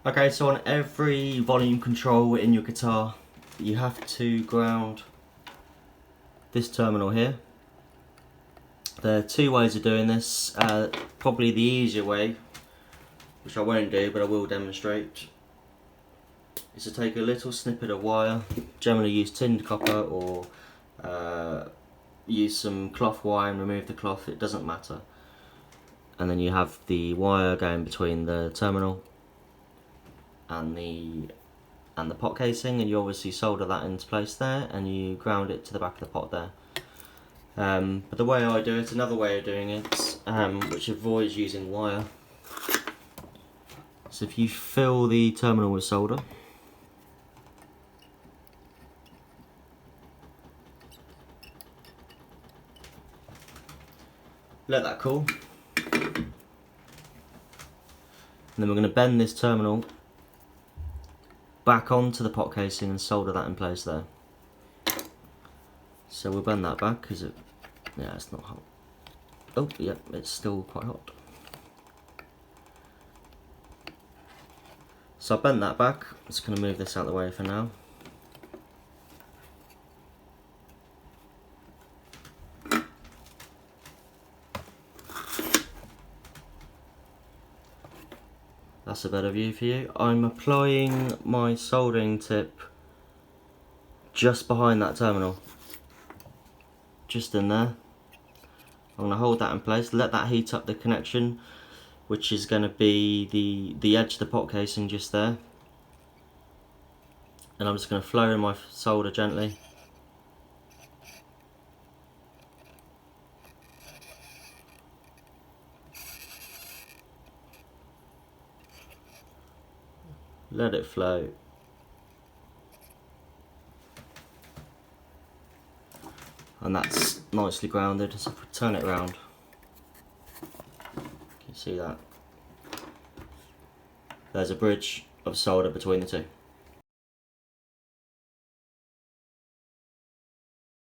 Okay, so on every volume control in your guitar, you have to ground this terminal here. There are two ways of doing this. Probably the easier way, which I won't do but I will demonstrate, is to take a little snippet of wire, generally use tinned copper or use some cloth wire and remove the cloth, it doesn't matter. And then you have the wire going between the terminal and the pot casing, and you obviously solder that into place there and you ground it to the back of the pot there. But the way I do it, another way of doing it, which avoids using wire, so if you fill the terminal with solder, let that cool, and then we're going to bend this terminal back onto the pot casing and solder that in place there. So we'll bend that back because it's not hot. Oh, yeah, it's still quite hot. So I bent that back. I'm just going to move this out of the way for now. That's a better view for you. I'm applying my soldering tip just behind that terminal. Just in there. I'm going to hold that in place, let that heat up the connection, which is going to be the edge of the pot casing just there. And I'm just going to flow in my solder gently. Let it flow. And that's nicely grounded. So if we turn it around, you can see that. There's a bridge of solder between the two.